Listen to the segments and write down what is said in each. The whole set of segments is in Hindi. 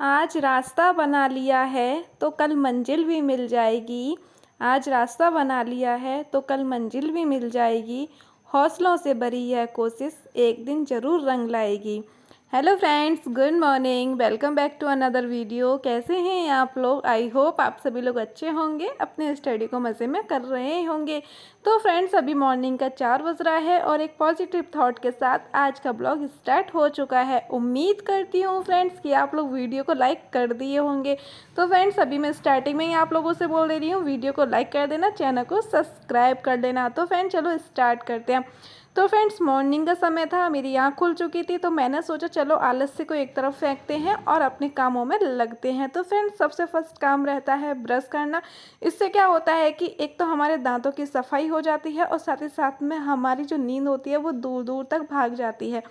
आज रास्ता बना लिया है तो कल मंजिल भी मिल जाएगी। आज रास्ता बना लिया है तो कल मंजिल भी मिल जाएगी। हौसलों से भरी यह कोशिश एक दिन ज़रूर रंग लाएगी। Hello friends, good morning, welcome back to another video. कैसे हैं आप लोग? आई होप आप सभी लोग अच्छे होंगे, अपने स्टडी को मज़े में कर रहे होंगे। तो फ्रेंड्स, अभी मॉर्निंग का 4 बज रहा है और एक पॉजिटिव थॉट के साथ आज का ब्लॉग स्टार्ट हो चुका है। उम्मीद करती हूँ फ्रेंड्स कि आप लोग वीडियो को लाइक कर दिए होंगे। तो फ्रेंड्स, अभी मैं स्टार्टिंग में ही आप लोगों से बोल दे रही हूँ, वीडियो को लाइक कर देना, चैनल को सब्सक्राइब कर देना। तो फ्रेंड्स चलो स्टार्ट करते हैं। तो फ्रेंड्स, मॉर्निंग का समय था, मेरी आँख खुल चुकी थी, तो मैंने सोचा चलो आलस्य को एक तरफ फेंकते हैं और अपने कामों में लगते हैं। तो फ्रेंड्स, सबसे फर्स्ट काम रहता है ब्रश करना। इससे क्या होता है कि एक तो हमारे दांतों की सफाई हो जाती है और साथ ही साथ में हमारी जो नींद होती है वो दूर दूर तक भाग जाती है।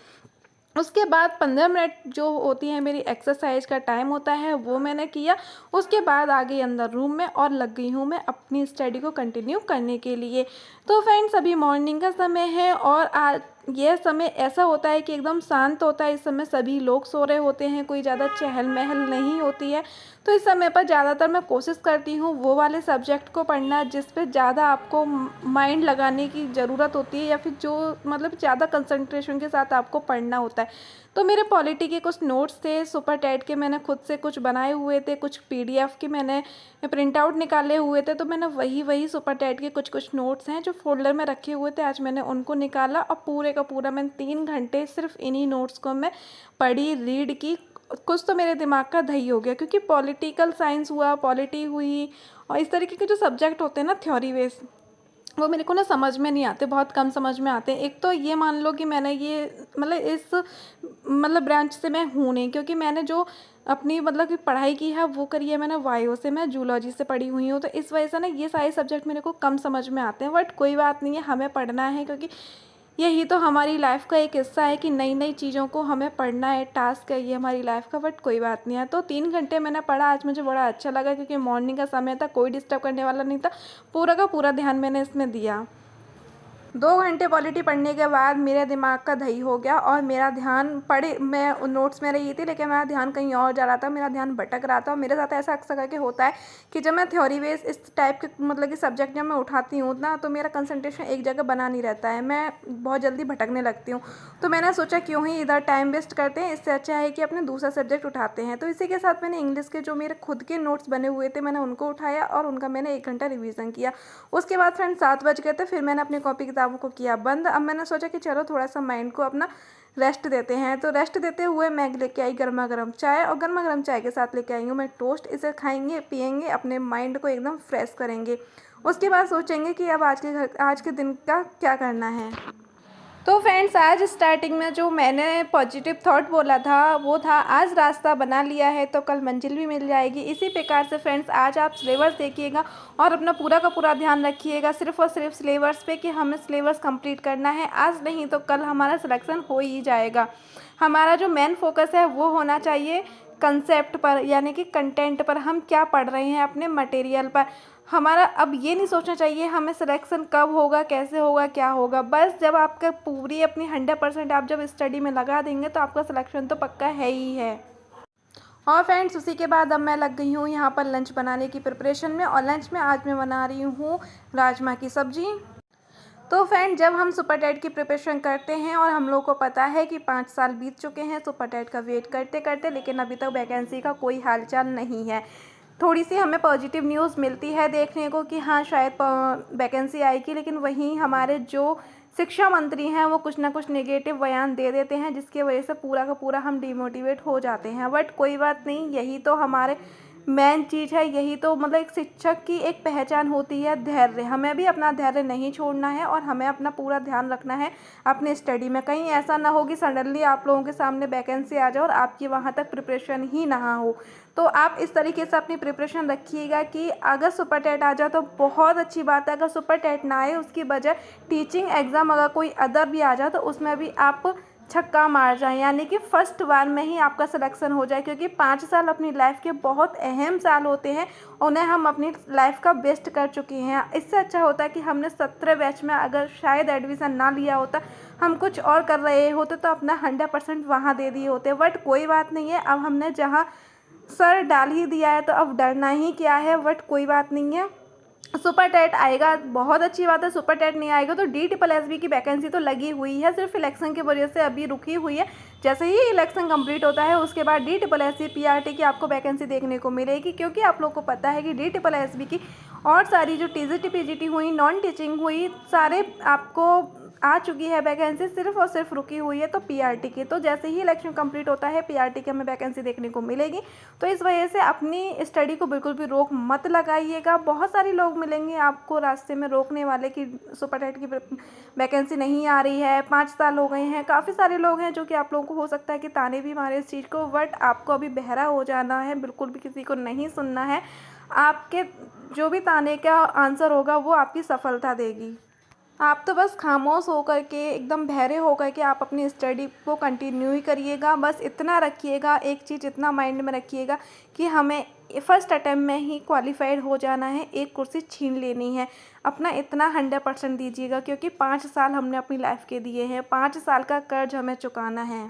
उसके बाद 15 मिनट जो होती है मेरी एक्सरसाइज का टाइम होता है, वो मैंने किया। उसके बाद आ गई अंदर रूम में और लग गई हूँ मैं अपनी स्टडी को कंटिन्यू करने के लिए। तो फ्रेंड्स, अभी मॉर्निंग का समय है और आज यह समय ऐसा होता है कि एकदम शांत होता है। इस समय सभी लोग सो रहे होते हैं, कोई ज़्यादा चहल महल नहीं होती है। तो इस समय पर ज़्यादातर मैं कोशिश करती हूँ वो वाले सब्जेक्ट को पढ़ना जिस पे ज़्यादा आपको माइंड लगाने की ज़रूरत होती है, या फिर जो मतलब ज़्यादा कंसंट्रेशन के साथ आपको पढ़ना होता है। तो मेरे पॉलिटी के कुछ नोट्स थे, सुपर टेट के मैंने खुद से कुछ बनाए हुए थे, कुछ पीडीएफ के मैंने प्रिंट आउट निकाले हुए थे। तो मैंने वही सुपर टेट के कुछ नोट्स हैं जो फोल्डर में रखे हुए थे, आज मैंने उनको निकाला और पूरे का पूरा मैंने 3 घंटे सिर्फ इन्हीं नोट्स को मैं पढ़ी, रीड की। कुछ तो मेरे दिमाग का दही हो गया, क्योंकि पॉलिटिकल साइंस हुआ, पॉलिटी हुई और इस तरीके के जो सब्जेक्ट होते हैं ना थ्योरी बेस, वो मेरे को ना समझ में नहीं आते, बहुत कम समझ में आते हैं। एक तो ये मान लो कि मैंने ये मतलब इस मतलब ब्रांच से मैं हूँ नहीं, क्योंकि मैंने जो अपनी मतलब कि पढ़ाई की है वो करी है मैंने वायो से, मैं जूलॉजी से पढ़ी हुई हूँ। तो इस वजह से ना ये सारे सब्जेक्ट मेरे को कम समझ में आते हैं, बट कोई बात नहीं है, हमें पढ़ना है, क्योंकि यही तो हमारी लाइफ का एक हिस्सा है कि नई नई चीज़ों को हमें पढ़ना है, टास्क है ये हमारी लाइफ का। बट कोई बात नहीं है। तो 3 घंटे मैंने पढ़ा, आज मुझे बड़ा अच्छा लगा, क्योंकि मॉर्निंग का समय था, कोई डिस्टर्ब करने वाला नहीं था, पूरा का पूरा ध्यान मैंने इसमें दिया। 2 घंटे पॉलिटी पढ़ने के बाद मेरे दिमाग का दही हो गया और मेरा ध्यान पढ़े, मैं नोट्स में रही थी लेकिन मेरा ध्यान कहीं और जा रहा था, मेरा ध्यान भटक रहा था। और मेरे साथ ऐसा अक्सर करके होता है कि जब मैं थ्योरी बेस इस टाइप के मतलब कि सब्जेक्ट जब मैं उठाती हूँ ना, तो मेरा कंसंट्रेशन एक जगह बना नहीं रहता है, मैं बहुत जल्दी भटकने लगती हूँ। तो मैंने सोचा क्यों ही इधर टाइम वेस्ट करते हैं, इससे अच्छा है कि अपने दूसरा सब्जेक्ट उठाते हैं। तो इसी के साथ मैंने इंग्लिश के जो मेरे खुद के नोट्स बने हुए थे, मैंने उनको उठाया और उनका मैंने 1 घंटा रिवीजन किया। उसके बाद फ्रेंड 7 बज गए थे, फिर मैंने अपनी कॉपी किताबों को किया बंद। अब मैंने सोचा कि चलो थोड़ा सा माइंड को अपना रेस्ट देते हैं। तो रेस्ट देते हुए मैं लेके आई गर्मा गर्म चाय, और गर्मा गर्म चाय के साथ लेके आई हूँ मैं टोस्ट। इसे खाएंगे, पियेंगे, अपने माइंड को एकदम फ्रेश करेंगे। उसके बाद सोचेंगे कि अब आज के दिन का क्या करना है। तो फ्रेंड्स, आज स्टार्टिंग में जो मैंने पॉजिटिव थॉट बोला था वो था, आज रास्ता बना लिया है तो कल मंजिल भी मिल जाएगी। इसी प्रकार से फ्रेंड्स, आज आप सिलेबस देखिएगा और अपना पूरा का पूरा ध्यान रखिएगा सिर्फ और सिर्फ सिलेबस पे, कि हमें सिलेबस कंप्लीट करना है। आज नहीं तो कल हमारा सिलेक्शन हो ही जाएगा। हमारा जो मेन फोकस है वो होना चाहिए कंसेप्ट पर, यानी कि कंटेंट पर, हम क्या पढ़ रहे हैं अपने मटेरियल पर। हमारा अब ये नहीं सोचना चाहिए हमें सिलेक्शन कब होगा, कैसे होगा, क्या होगा। बस जब आपका पूरी अपनी 100% आप जब स्टडी में लगा देंगे तो आपका सिलेक्शन तो पक्का है ही है। और फ्रेंड्स, उसी के बाद अब मैं लग गई हूँ यहाँ पर लंच बनाने की प्रिपरेशन में, और लंच में आज मैं बना रही हूँ राजमा की सब्जी। तो फ्रेंड, जब हम सुपर टेट की प्रिपरेशन करते हैं और हम लोग को पता है कि 5 साल बीत चुके हैं सुपर टेट का वेट करते करते, लेकिन अभी तक वैकेंसी का कोई हालचाल नहीं है। थोड़ी सी हमें पॉजिटिव न्यूज़ मिलती है देखने को कि हाँ शायद वैकेंसी आएगी, लेकिन वहीं हमारे जो शिक्षा मंत्री हैं वो कुछ ना कुछ नेगेटिव बयान दे देते हैं, जिसकी वजह से पूरा का पूरा हम डिमोटिवेट हो जाते हैं। बट कोई बात नहीं, यही तो हमारे मेन चीज़ है, यही तो मतलब एक शिक्षक की एक पहचान होती है, धैर्य। हमें भी अपना धैर्य नहीं छोड़ना है और हमें अपना पूरा ध्यान रखना है अपने स्टडी में। कहीं ऐसा ना हो कि सडनली आप लोगों के सामने वैकेंसी आ जाए और आपकी वहाँ तक प्रिपरेशन ही ना हो। तो आप इस तरीके से अपनी प्रिपरेशन रखिएगा कि अगर सुपर टेट आ जाए तो बहुत अच्छी बात है, अगर सुपर टेट ना आए उसकी बजाय टीचिंग एग्ज़ाम अगर कोई अदर भी आ जाए तो उसमें भी आप छक्का मार जाएं, यानी कि फर्स्ट बार में ही आपका सिलेक्शन हो जाए। क्योंकि 5 साल अपनी लाइफ के बहुत अहम साल होते हैं, उन्हें हम अपनी लाइफ का बेस्ट कर चुके हैं। इससे अच्छा होता है कि हमने 17 बैच में अगर शायद एडमिशन ना लिया होता, हम कुछ और कर रहे होते तो अपना 100% वहाँ दे दिए होते। बट कोई बात नहीं है, अब हमने जहाँ सर डाल ही दिया है तो अब डरना ही क्या है, बट कोई बात नहीं है। सुपर टेट आएगा, बहुत अच्छी बात है। सुपर टेट नहीं आएगा तो DSSB की वैकेंसी तो लगी हुई है, सिर्फ इलेक्शन की वजह से अभी रुकी हुई है। जैसे ही इलेक्शन कंप्लीट होता है उसके बाद DSSB PRT की आपको वैकेंसी देखने को मिलेगी, क्योंकि आप लोग को पता है कि DSSB की और सारी जो TGT PGT हुई, नॉन टीचिंग हुई, सारे आपको आ चुकी है वैकेंसी, सिर्फ और सिर्फ रुकी हुई है तो PRT की। तो जैसे ही इलेक्शन कंप्लीट होता है PRT की हमें वैकेंसी देखने को मिलेगी। तो इस वजह से अपनी स्टडी को बिल्कुल भी रोक मत लगाइएगा। बहुत सारे लोग मिलेंगे आपको रास्ते में रोकने वाले कि सुपर टेट की वैकेंसी नहीं आ रही है, 5 साल हो गए हैं। काफ़ी सारे लोग हैं जो कि आप लोगों को हो सकता है कि ताने भी मारे इस चीज़ को, बट आपको अभी बहरा हो जाना है, बिल्कुल भी किसी को नहीं सुनना है। आपके जो भी ताने का आंसर होगा वो आपकी सफलता देगी। आप तो बस खामोश होकर के, एकदम बहरे होकर के आप अपनी स्टडी को कंटिन्यू ही करिएगा। बस इतना रखिएगा, एक चीज़ इतना माइंड में रखिएगा कि हमें फर्स्ट अटैम्प्ट में ही क्वालिफाइड हो जाना है, एक कुर्सी छीन लेनी है। अपना इतना 100% दीजिएगा, क्योंकि 5 साल हमने अपनी लाइफ के दिए हैं, 5 साल का कर्ज हमें चुकाना है,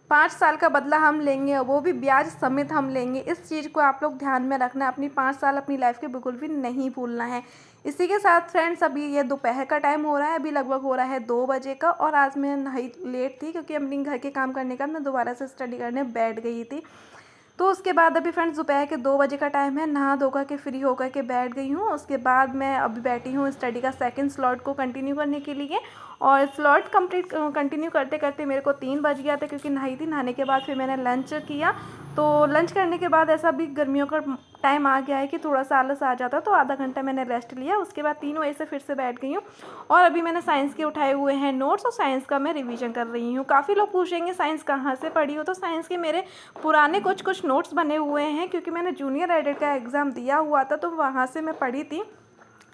5 साल का बदला हम लेंगे, वो भी ब्याज समेत हम लेंगे। इस चीज़ को आप लोग ध्यान में रखना, अपनी 5 साल अपनी लाइफ के बिल्कुल भी नहीं भूलना है। इसी के साथ फ्रेंड्स अभी ये दोपहर का टाइम हो रहा है, अभी लगभग हो रहा है 2 बजे का, और आज मैं नहाई लेट थी क्योंकि अपनी घर के काम करने का मैं दोबारा से स्टडी करने बैठ गई थी। तो उसके बाद अभी फ्रेंड्स दोपहर के 2 बजे का टाइम है, नहा धोकर के फ्री होकर के बैठ गई हूँ। उसके बाद मैं अभी बैठी हूँ स्टडी का सेकंड स्लॉट को कंटिन्यू करने के लिए, और स्लॉट कंटिन्यू करते करते मेरे को 3 बज गया था, क्योंकि नहाई थी। नहाने के बाद फिर मैंने लंच किया, तो लंच करने के बाद ऐसा भी गर्मियों का टाइम आ गया है कि थोड़ा सा आलस आ जाता, तो आधा घंटा मैंने रेस्ट लिया। उसके बाद 3 बजे से फिर से बैठ गई हूँ, और अभी मैंने साइंस के उठाए हुए हैं नोट्स, और साइंस का मैं रिवीजन कर रही हूँ। काफ़ी लोग पूछेंगे साइंस कहाँ से पढ़ी हो, तो साइंस के मेरे पुराने कुछ नोट्स बने हुए हैं, क्योंकि मैंने जूनियर एडिट का एग्ज़ाम दिया हुआ था, तो वहाँ से मैं पढ़ी थी,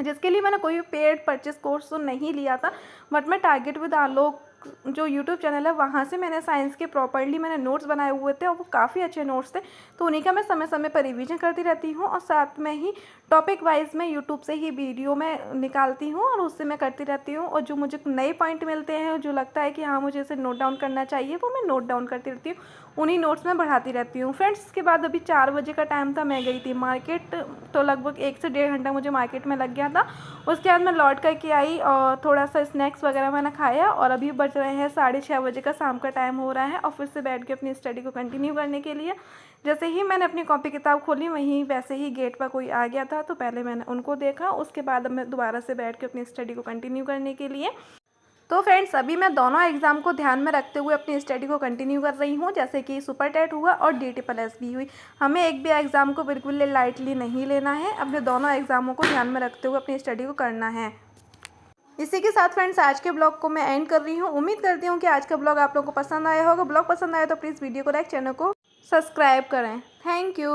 जिसके लिए मैंने कोई भी पेड परचेस कोर्स तो नहीं लिया था। बट मैं टारगेट विद आलोक जो यूट्यूब चैनल है वहाँ से मैंने साइंस के प्रॉपर्ली मैंने नोट्स बनाए हुए थे, और वो काफ़ी अच्छे नोट्स थे, तो उन्हीं का मैं समय समय पर रिवीजन करती रहती हूँ। और साथ में ही टॉपिक वाइज मैं यूट्यूब से ही वीडियो में निकालती हूँ, और उससे मैं करती रहती हूँ। और जो मुझे नए पॉइंट मिलते हैं, जो लगता है कि हाँ मुझे इसे नोट डाउन करना चाहिए, वो मैं नोट डाउन करती रहती हूँ, उन्हीं नोट्स में बढ़ाती रहती हूँ। फ्रेंड्स इसके बाद अभी 4 बजे का टाइम था, मैं गई थी मार्केट, तो लगभग 1 से 1.5 घंटा मुझे मार्केट में लग गया था। उसके बाद मैं लौट करके आई और थोड़ा सा स्नैक्स वगैरह मैंने खाया, और अभी बज रहे हैं 6:30 बजे का, शाम का टाइम हो रहा है, और फिर से बैठ के अपनी स्टडी को कंटिन्यू करने के लिए। जैसे ही मैंने अपनी कॉपी किताब खोली, वहीं वैसे ही गेट पर कोई आ गया था, तो पहले मैंने उनको देखा, उसके बाद अब मैं दोबारा से बैठ के अपनी स्टडी को कंटिन्यू करने के लिए। तो फ्रेंड्स अभी मैं दोनों एग्ज़ाम को ध्यान में रखते हुए अपनी स्टडी को कंटिन्यू कर रही हूँ, जैसे कि सुपर टेट हुआ और DSSB हुई। हमें एक भी एग्ज़ाम को बिल्कुल लाइटली नहीं लेना है, अपने दोनों एग्ज़ामों को ध्यान में रखते हुए अपनी स्टडी को करना है। इसी के साथ फ्रेंड्स आज के ब्लॉग को मैं एंड कर रही हूँ। उम्मीद करती हूँ कि आज का ब्लॉग आप लोगों को पसंद आया होगा। ब्लॉग पसंद आया तो प्लीज़ वीडियो को लाइक, चैनल को सब्सक्राइब करें। Thank you.